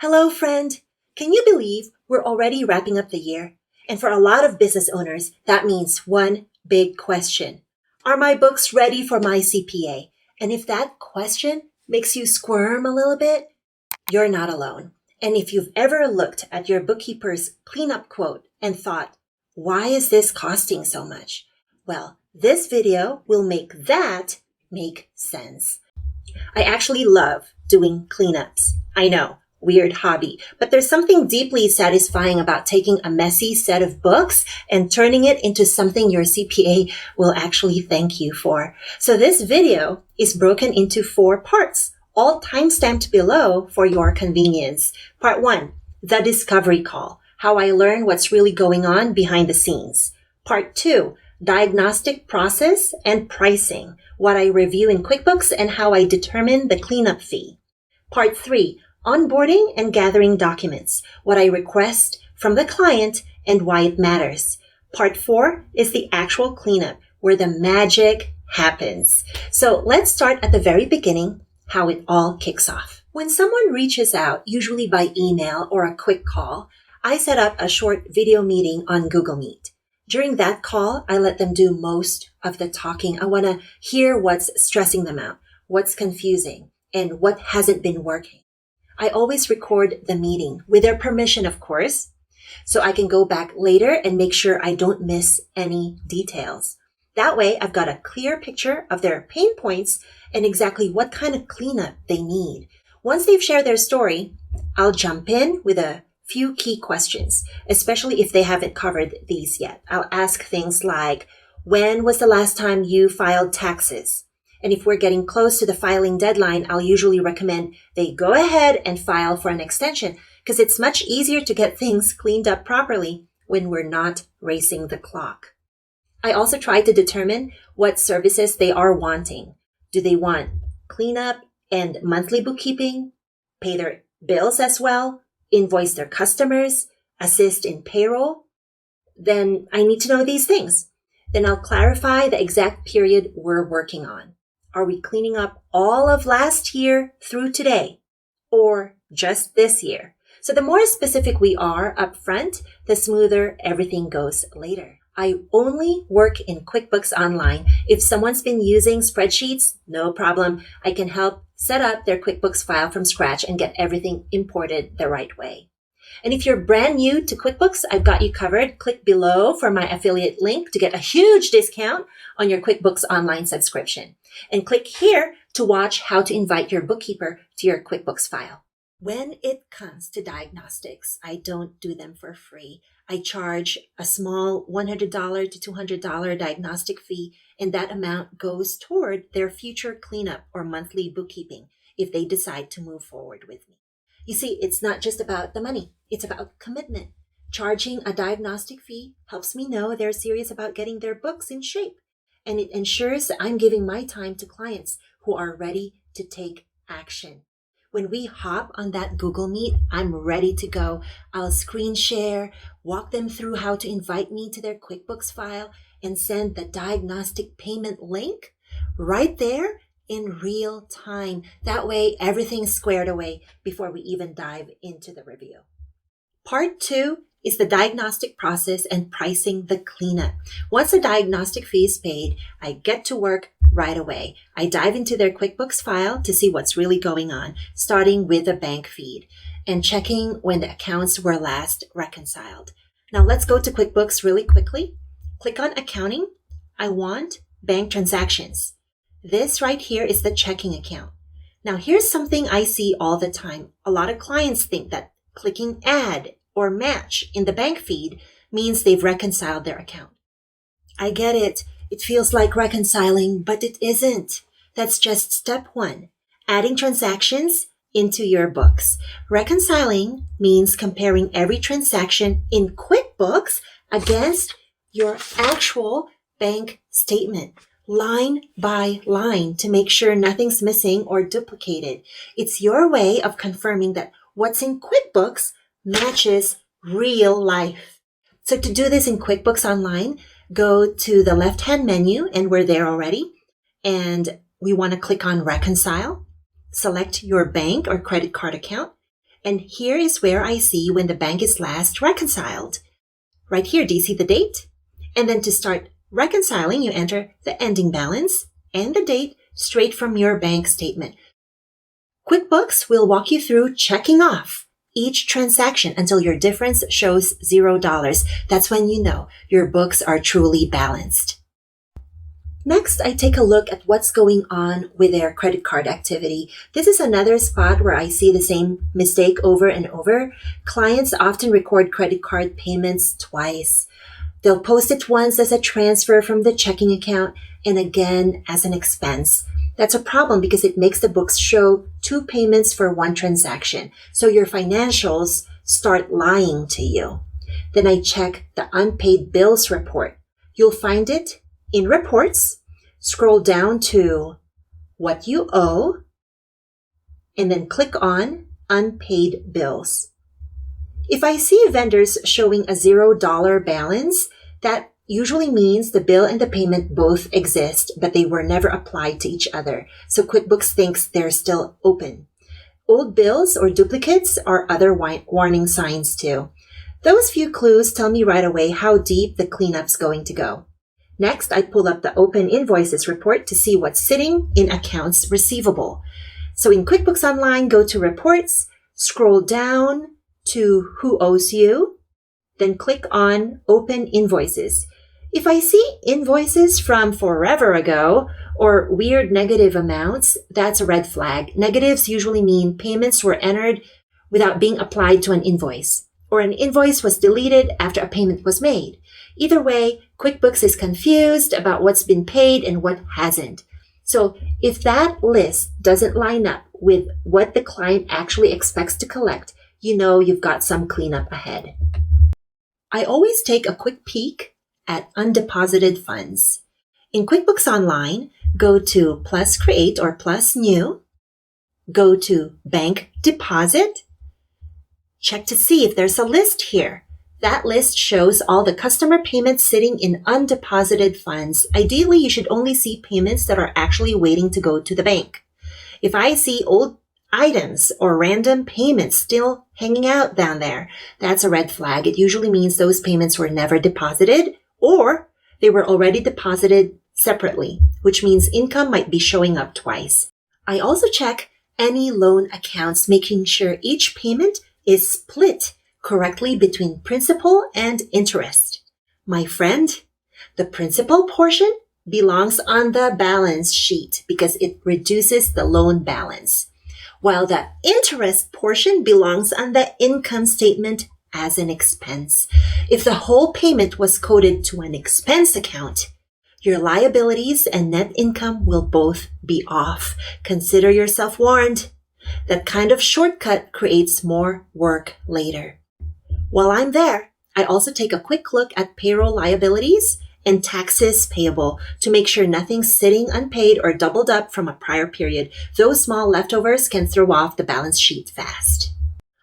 Hello, friend. Can you believe we're already wrapping up the year? And for a lot of business owners, that means one big question. Are my books ready for my CPA? And if that question makes you squirm a little bit, you're not alone. And if you've ever looked at your bookkeeper's cleanup quote and thought, why is this costing so much? Well, this video will make that make sense. I actually love doing cleanups. I know, weird hobby, but there's something deeply satisfying about taking a messy set of books and turning it into something your CPA will actually thank you for. So this video is broken into 4 parts, all timestamped below for your convenience. Part 1, the discovery call, how I learn what's really going on behind the scenes. Part 2, diagnostic process and pricing, what I review in QuickBooks and how I determine the cleanup fee. Part 3, onboarding and gathering documents, what I request from the client and why it matters. Part 4 is the actual cleanup, where the magic happens. So let's start at the very beginning, how it all kicks off. When someone reaches out, usually by email or a quick call, I set up a short video meeting on Google Meet. During that call, I let them do most of the talking. I want to hear what's stressing them out, what's confusing, and what hasn't been working. I always record the meeting with their permission, of course, so I can go back later and make sure I don't miss any details. That way, I've got a clear picture of their pain points and exactly what kind of cleanup they need. Once they've shared their story, I'll jump in with a few key questions, especially if they haven't covered these yet. I'll ask things like, when was the last time you filed taxes? And if we're getting close to the filing deadline, I'll usually recommend they go ahead and file for an extension because it's much easier to get things cleaned up properly when we're not racing the clock. I also try to determine what services they are wanting. Do they want cleanup and monthly bookkeeping, pay their bills as well, invoice their customers, assist in payroll? Then I need to know these things. Then I'll clarify the exact period we're working on. Are we cleaning up all of last year through today or just this year? So the more specific we are up front, the smoother everything goes later. I only work in QuickBooks Online. If someone's been using spreadsheets, no problem. I can help set up their QuickBooks file from scratch and get everything imported the right way. And if you're brand new to QuickBooks, I've got you covered. Click below for my affiliate link to get a huge discount on your QuickBooks Online subscription. And click here to watch how to invite your bookkeeper to your QuickBooks file. When it comes to diagnostics, I don't do them for free. I charge a small $100 to $200 diagnostic fee, and that amount goes toward their future cleanup or monthly bookkeeping if they decide to move forward with me. You see, it's not just about the money. It's about commitment. Charging a diagnostic fee helps me know they're serious about getting their books in shape, and it ensures that I'm giving my time to clients who are ready to take action. When we hop on that Google Meet, I'm ready to go. I'll screen share, walk them through how to invite me to their QuickBooks file, and send the diagnostic payment link right there in real time. That way, everything's squared away before we even dive into the review. Part 2 is the diagnostic process and pricing the cleanup. Once a diagnostic fee is paid, I get to work right away. I dive into their QuickBooks file to see what's really going on, starting with the bank feed and checking when the accounts were last reconciled. Now let's go to QuickBooks really quickly. Click on Accounting. I want Bank Transactions. This right here is the checking account. Now here's something I see all the time. A lot of clients think that clicking Add or Match in the bank feed means they've reconciled their account. I get it. It feels like reconciling, but it isn't. That's just step 1, adding transactions into your books. Reconciling means comparing every transaction in QuickBooks against your actual bank statement, line by line, to make sure nothing's missing or duplicated. It's your way of confirming that what's in QuickBooks matches real life. So to do this in QuickBooks Online, go to the left-hand menu, and we're there already. And we want to click on Reconcile. Select your bank or credit card account. And here is where I see when the bank is last reconciled. Right here, do you see the date? And then to start reconciling, you enter the ending balance and the date straight from your bank statement. QuickBooks will walk you through checking off each transaction until your difference shows $0. That's when you know your books are truly balanced. Next, I take a look at what's going on with their credit card activity. This is another spot where I see the same mistake over and over. Clients often record credit card payments twice. They'll post it once as a transfer from the checking account and again as an expense. That's a problem because it makes the books show two payments for one transaction. So your financials start lying to you. Then I check the unpaid bills report. You'll find it in reports. Scroll down to what you owe and then click on unpaid bills. If I see vendors showing a $0 balance, that usually means the bill and the payment both exist, but they were never applied to each other. So QuickBooks thinks they're still open. Old bills or duplicates are other warning signs too. Those few clues tell me right away how deep the cleanup's going to go. Next, I pull up the open invoices report to see what's sitting in accounts receivable. So in QuickBooks Online, go to reports, scroll down to who owes you, then click on open invoices. If I see invoices from forever ago or weird negative amounts, that's a red flag. Negatives usually mean payments were entered without being applied to an invoice, or an invoice was deleted after a payment was made. Either way, QuickBooks is confused about what's been paid and what hasn't. So if that list doesn't line up with what the client actually expects to collect, you know you've got some cleanup ahead. I always take a quick peek at undeposited funds. In QuickBooks Online, go to plus create or plus new, go to bank deposit, check to see if there's a list here. That list shows all the customer payments sitting in undeposited funds. Ideally, you should only see payments that are actually waiting to go to the bank. If I see old items or random payments still hanging out down there, that's a red flag. It usually means those payments were never deposited or they were already deposited separately, which means income might be showing up twice. I also check any loan accounts, making sure each payment is split correctly between principal and interest. My friend, the principal portion belongs on the balance sheet because it reduces the loan balance, while the interest portion belongs on the income statement as an expense. If the whole payment was coded to an expense account, your liabilities and net income will both be off. Consider yourself warned. That kind of shortcut creates more work later. While I'm there, I also take a quick look at payroll liabilities and taxes payable to make sure nothing's sitting unpaid or doubled up from a prior period. Those small leftovers can throw off the balance sheet fast.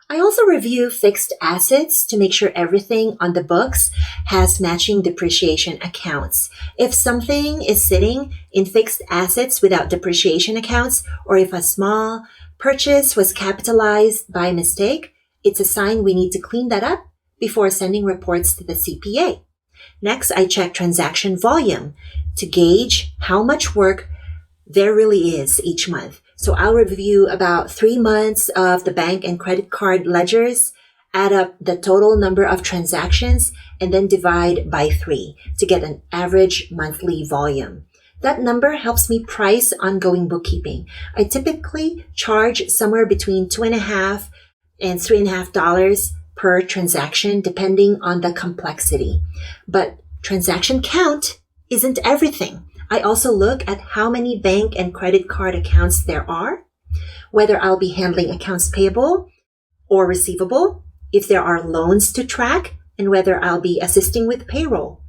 I also review fixed assets to make sure everything on the books has matching depreciation accounts. If something is sitting in fixed assets without depreciation accounts, or if a small purchase was capitalized by mistake, it's a sign we need to clean that up before sending reports to the CPA. Next, I check transaction volume to gauge how much work there really is each month. So I'll review about 3 months of the bank and credit card ledgers, add up the total number of transactions, and then divide by 3 to get an average monthly volume. That number helps me price ongoing bookkeeping. I typically charge somewhere between $2.50 and $3.50 per transaction, depending on the complexity. But transaction count isn't everything. I also look at how many bank and credit card accounts there are, whether I'll be handling accounts payable or receivable, if there are loans to track, and whether I'll be assisting with payroll.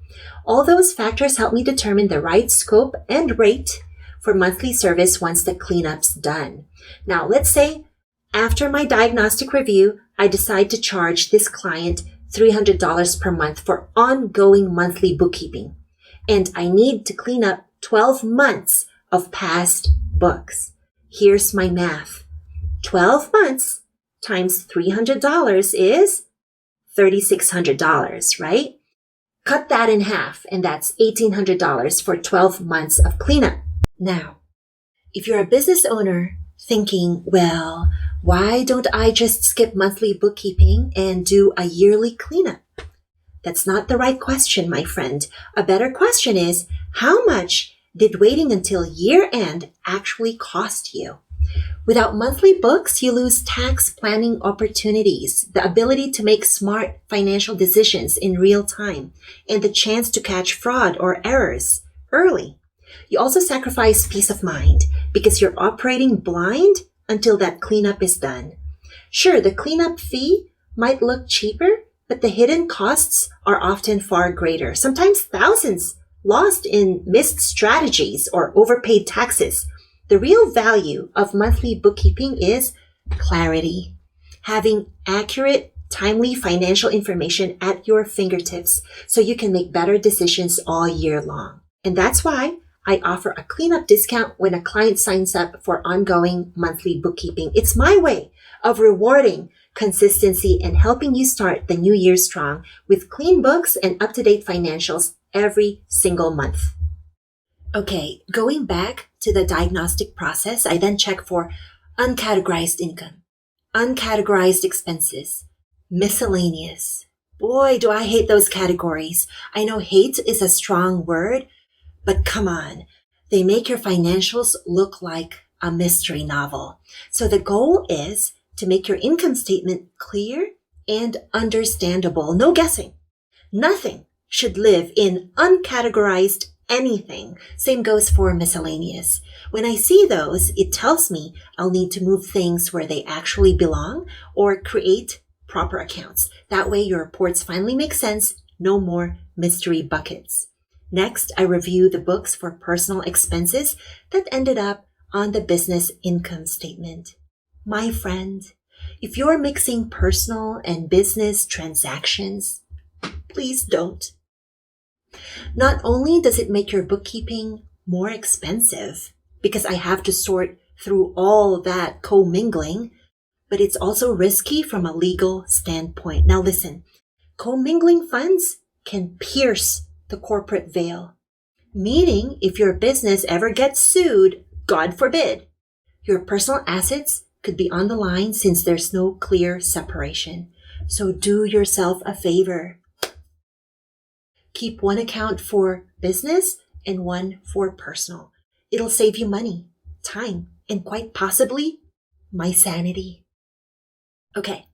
All those factors help me determine the right scope and rate for monthly service once the cleanup's done. Now, let's say after my diagnostic review, I decide to charge this client $300 per month for ongoing monthly bookkeeping, and I need to clean up 12 months of past books. Here's my math. 12 months times $300 is $3,600, right? Cut that in half, and that's $1,800 for 12 months of cleanup. Now, if you're a business owner thinking, well, why don't I just skip monthly bookkeeping and do a yearly cleanup? That's not the right question, my friend. A better question is, how much did waiting until year end actually cost you? Without monthly books, you lose tax planning opportunities, the ability to make smart financial decisions in real time, and the chance to catch fraud or errors early. You also sacrifice peace of mind because you're operating blind until that cleanup is done. Sure, the cleanup fee might look cheaper, but the hidden costs are often far greater, sometimes thousands lost in missed strategies or overpaid taxes. The real value of monthly bookkeeping is clarity, having accurate, timely financial information at your fingertips so you can make better decisions all year long. And that's why I offer a cleanup discount when a client signs up for ongoing monthly bookkeeping. It's my way of rewarding consistency and helping you start the new year strong with clean books and up-to-date financials every single month. Okay, going back to the diagnostic process, I then check for uncategorized income, uncategorized expenses, miscellaneous. Boy, do I hate those categories. I know hate is a strong word, but come on, they make your financials look like a mystery novel. So the goal is to make your income statement clear and understandable. No guessing. Nothing should live in uncategorized anything. Same goes for miscellaneous. When I see those, it tells me I'll need to move things where they actually belong or create proper accounts. That way your reports finally make sense. No more mystery buckets. Next, I review the books for personal expenses that ended up on the business income statement. My friend, if you're mixing personal and business transactions, please don't. Not only does it make your bookkeeping more expensive because I have to sort through all that commingling, but it's also risky from a legal standpoint. Now listen, commingling funds can pierce the corporate veil, meaning if your business ever gets sued, God forbid, your personal assets could be on the line since there's no clear separation. So do yourself a favor. Keep one account for business and one for personal. It'll save you money, time, and quite possibly my sanity. Okay,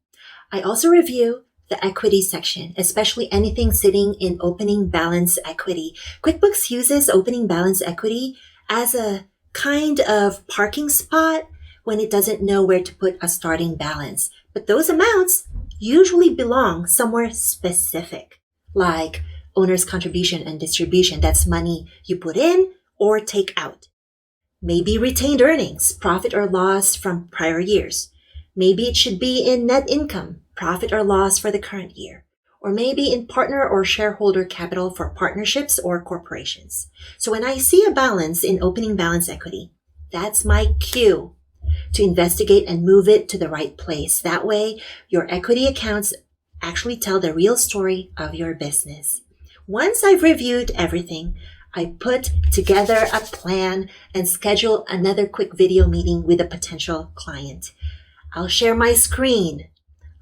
I also review the equity section, especially anything sitting in opening balance equity. QuickBooks uses opening balance equity as a kind of parking spot when it doesn't know where to put a starting balance. But those amounts usually belong somewhere specific, like owner's contribution and distribution. That's money you put in or take out. Maybe retained earnings, profit or loss from prior years. Maybe it should be in net income, profit or loss for the current year. Or maybe in partner or shareholder capital for partnerships or corporations. So when I see a balance in opening balance equity, that's my cue to investigate and move it to the right place. That way, your equity accounts actually tell the real story of your business. Once I've reviewed everything, I put together a plan and schedule another quick video meeting with a potential client. I'll share my screen.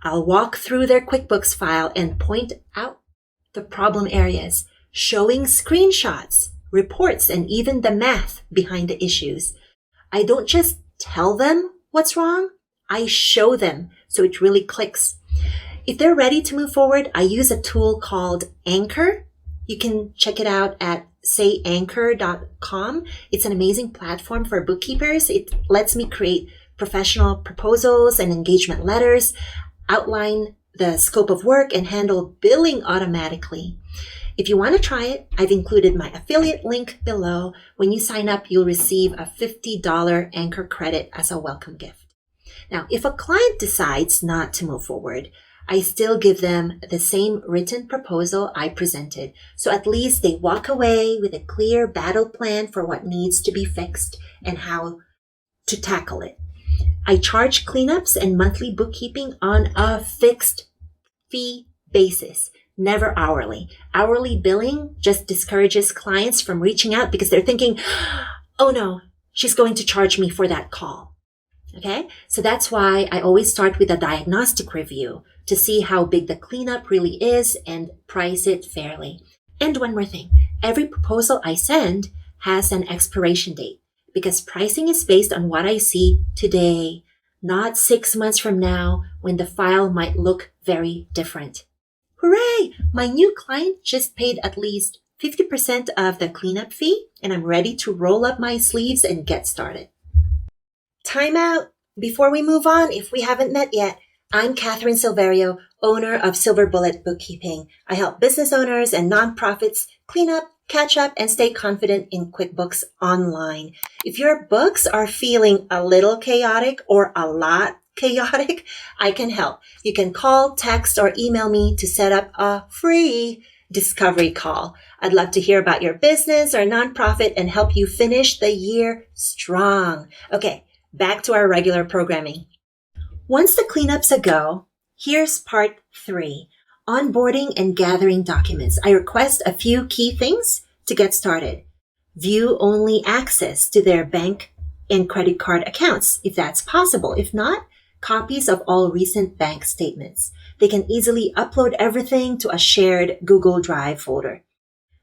I'll walk through their QuickBooks file and point out the problem areas, showing screenshots, reports, and even the math behind the issues. I don't just tell them what's wrong, I show them so it really clicks. If they're ready to move forward, I use a tool called Anchor. You can check it out at sayanchor.com. It's an amazing platform for bookkeepers. It lets me create professional proposals and engagement letters, outline the scope of work, and handle billing automatically. If you want to try it, I've included my affiliate link below. When you sign up, you'll receive a $50 Anchor credit as a welcome gift. Now, if a client decides not to move forward, I still give them the same written proposal I presented. So at least they walk away with a clear battle plan for what needs to be fixed and how to tackle it. I charge cleanups and monthly bookkeeping on a fixed fee basis, never hourly. Hourly billing just discourages clients from reaching out because they're thinking, oh no, she's going to charge me for that call. Okay, so that's why I always start with a diagnostic review to see how big the cleanup really is and price it fairly. And one more thing, every proposal I send has an expiration date because pricing is based on what I see today, not 6 months from now when the file might look very different. Hooray! My new client just paid at least 50% of the cleanup fee, and I'm ready to roll up my sleeves and get started. Time out. Before we move on, if we haven't met yet, I'm Catherine Silverio, owner of Silver Bullet Bookkeeping. I help business owners and nonprofits clean up, catch up, and stay confident in QuickBooks Online. If your books are feeling a little chaotic or a lot chaotic, I can help. You can call, text, or email me to set up a free discovery call. I'd love to hear about your business or nonprofit and help you finish the year strong. Okay, back to our regular programming. Once the cleanups are go, here's part 3, onboarding and gathering documents. I request a few key things to get started. View only access to their bank and credit card accounts, if that's possible. If not, copies of all recent bank statements. They can easily upload everything to a shared Google Drive folder.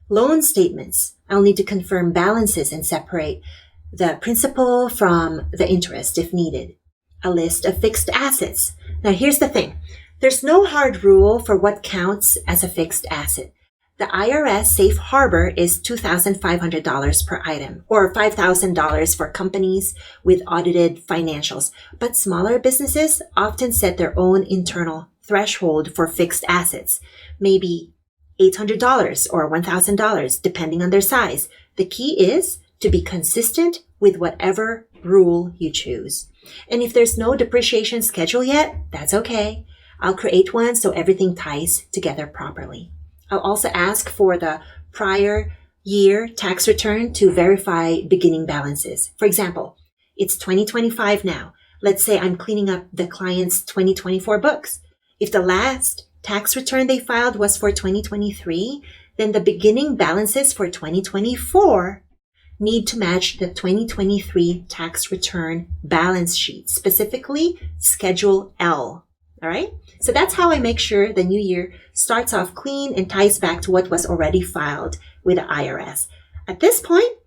Loan statements. I'll need to confirm balances and separate the principal from the interest if needed. A list of fixed assets. Now here's the thing. There's no hard rule for what counts as a fixed asset. The IRS safe harbor is $2,500 per item or $5,000 for companies with audited financials. But smaller businesses often set their own internal threshold for fixed assets, maybe $800 or $1,000 depending on their size. The key is to be consistent with whatever rule you choose. And if there's no depreciation schedule yet, that's okay. I'll create one so everything ties together properly. I'll also ask for the prior year tax return to verify beginning balances. For example, it's 2025 now. Let's say I'm cleaning up the client's 2024 books. If the last tax return they filed was for 2023, then the beginning balances for 2024 need to match the 2023 tax return balance sheet, specifically Schedule L. All right? So that's how I make sure the new year starts off clean and ties back to what was already filed with the IRS. At this point,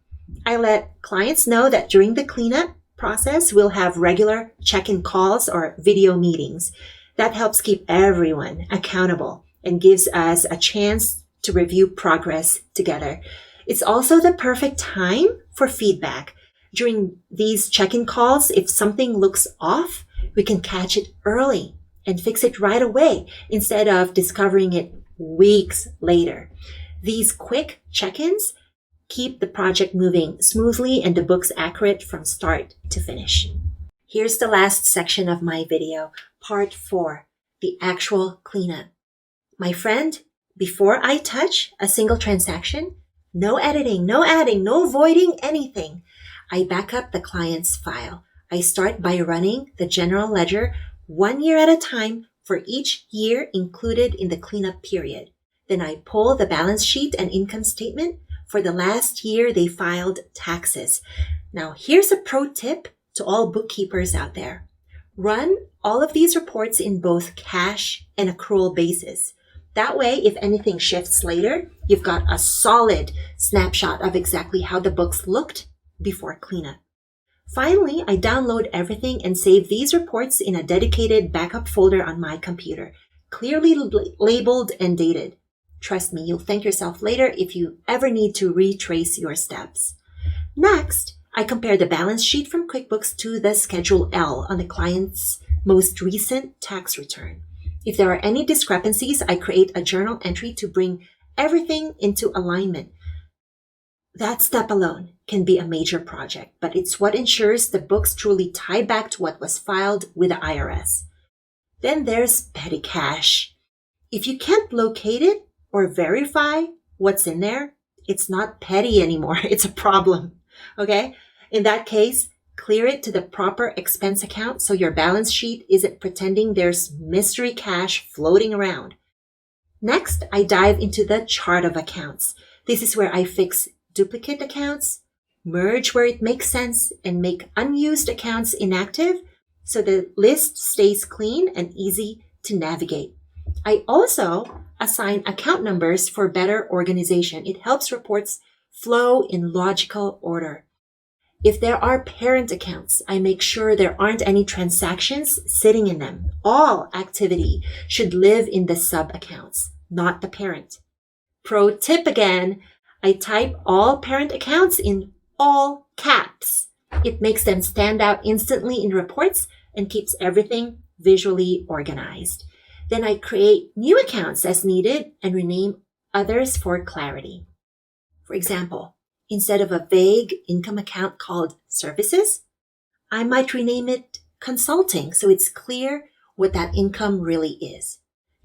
I let clients know that during the cleanup process, we'll have regular check-in calls or video meetings. That helps keep everyone accountable and gives us a chance to review progress together. It's also the perfect time for feedback. During these check-in calls, if something looks off, we can catch it early and fix it right away instead of discovering it weeks later. These quick check-ins keep the project moving smoothly and the books accurate from start to finish. Here's the last section of my video, part 4, the actual cleanup. My friend, before I touch a single transaction, no editing, no adding, no voiding anything, I back up the client's file. I start by running the general ledger 1 year at a time for each year included in the cleanup period. Then I pull the balance sheet and income statement for the last year they filed taxes. Now, here's a pro tip to all bookkeepers out there. Run all of these reports in both cash and accrual basis. That way, if anything shifts later, you've got a solid snapshot of exactly how the books looked before cleanup. Finally, I download everything and save these reports in a dedicated backup folder on my computer, clearly labeled and dated. Trust me, you'll thank yourself later if you ever need to retrace your steps. Next, I compare the balance sheet from QuickBooks to the Schedule L on the client's most recent tax return. If there are any discrepancies, I create a journal entry to bring everything into alignment. That step alone can be a major project, but it's what ensures the books truly tie back to what was filed with the IRS. Then there's petty cash. If you can't locate it or verify what's in there, it's not petty anymore. It's a problem. Okay? In that case, clear it to the proper expense account so your balance sheet isn't pretending there's mystery cash floating around. Next, I dive into the chart of accounts. This is where I fix duplicate accounts, merge where it makes sense, and make unused accounts inactive so the list stays clean and easy to navigate. I also assign account numbers for better organization. It helps reports flow in logical order. If there are parent accounts, I make sure there aren't any transactions sitting in them. All activity should live in the sub-accounts, not the parent. Pro tip again, I type all parent accounts in all caps. It makes them stand out instantly in reports and keeps everything visually organized. Then I create new accounts as needed and rename others for clarity. For example, instead of a vague income account called services, I might rename it consulting so it's clear what that income really is.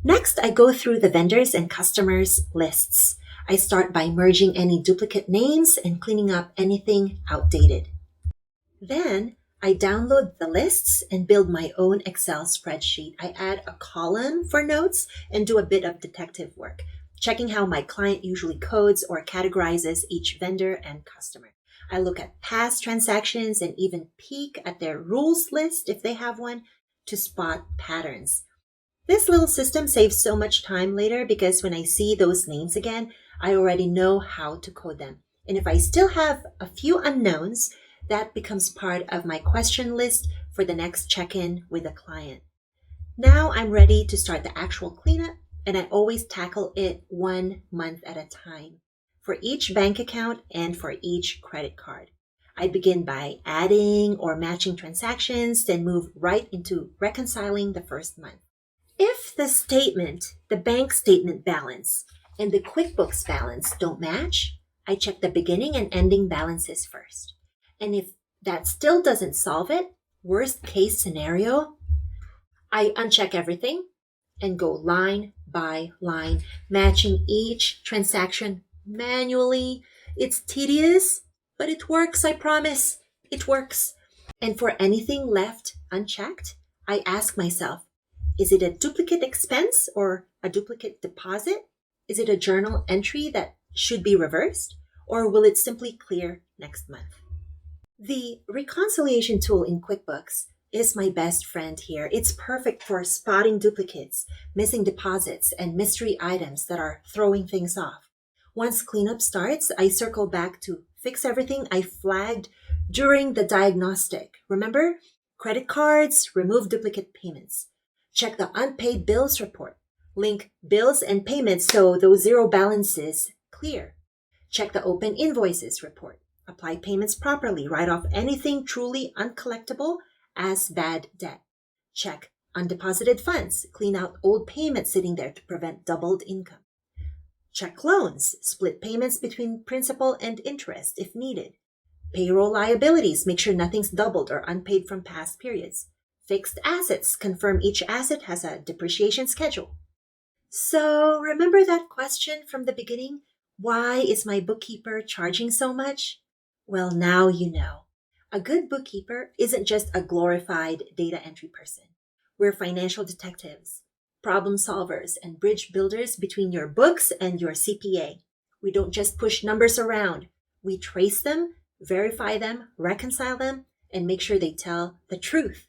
Next, I go through the vendors and customers lists. I start by merging any duplicate names and cleaning up anything outdated. Then, I download the lists and build my own Excel spreadsheet. I add a column for notes and do a bit of detective work, checking how my client usually codes or categorizes each vendor and customer. I look at past transactions and even peek at their rules list if they have one to spot patterns. This little system saves so much time later because when I see those names again, I already know how to code them. And if I still have a few unknowns, that becomes part of my question list for the next check-in with a client. Now I'm ready to start the actual cleanup, and I always tackle it 1 month at a time for each bank account and for each credit card. I begin by adding or matching transactions, then move right into reconciling the first month. If the bank statement balance and the QuickBooks balance don't match, I check the beginning and ending balances first. And if that still doesn't solve it, worst case scenario, I uncheck everything and go line by line, matching each transaction manually. It's tedious, but it works, I promise. It works. And for anything left unchecked, I ask myself, is it a duplicate expense or a duplicate deposit? Is it a journal entry that should be reversed? Or will it simply clear next month? The reconciliation tool in QuickBooks is my best friend here. It's perfect for spotting duplicates, missing deposits, and mystery items that are throwing things off. Once cleanup starts, I circle back to fix everything I flagged during the diagnostic. Remember? Credit cards, remove duplicate payments. Check the unpaid bills report. Link bills and payments so those zero balances clear. Check the open invoices report. Apply payments properly. Write off anything truly uncollectible as bad debt. Check undeposited funds. Clean out old payments sitting there to prevent doubled income. Check loans. Split payments between principal and interest if needed. Payroll liabilities. Make sure nothing's doubled or unpaid from past periods. Fixed assets. Confirm each asset has a depreciation schedule. So remember that question from the beginning? Why is my bookkeeper charging so much? Well, now you know. A good bookkeeper isn't just a glorified data entry person. We're financial detectives, problem solvers, and bridge builders between your books and your CPA. We don't just push numbers around. We trace them, verify them, reconcile them, and make sure they tell the truth.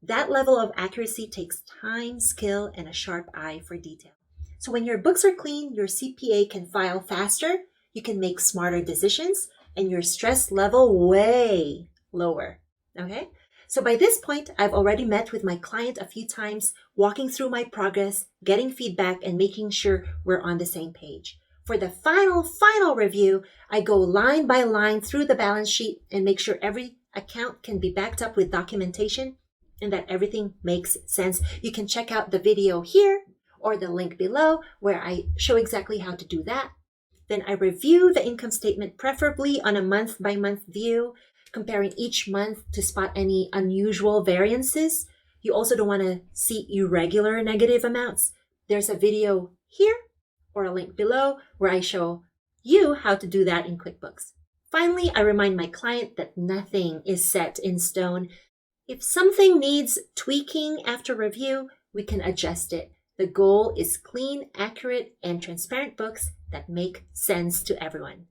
That level of accuracy takes time, skill, and a sharp eye for detail. So when your books are clean, your CPA can file faster, you can make smarter decisions, and your stress level way lower. Okay? So by this point, I've already met with my client a few times, walking through my progress, getting feedback, and making sure we're on the same page. For the final review, I go line by line through the balance sheet and make sure every account can be backed up with documentation and that everything makes sense. You can check out the video here or the link below where I show exactly how to do that. Then I review the income statement, preferably on a month-by-month view, comparing each month to spot any unusual variances. You also don't want to see irregular negative amounts. There's a video here or a link below where I show you how to do that in QuickBooks. Finally, I remind my client that nothing is set in stone. If something needs tweaking after review, we can adjust it. The goal is clean, accurate, and transparent books that make sense to everyone.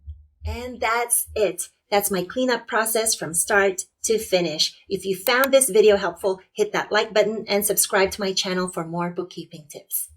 And that's it. That's my cleanup process from start to finish. If you found this video helpful, hit that like button and subscribe to my channel for more bookkeeping tips.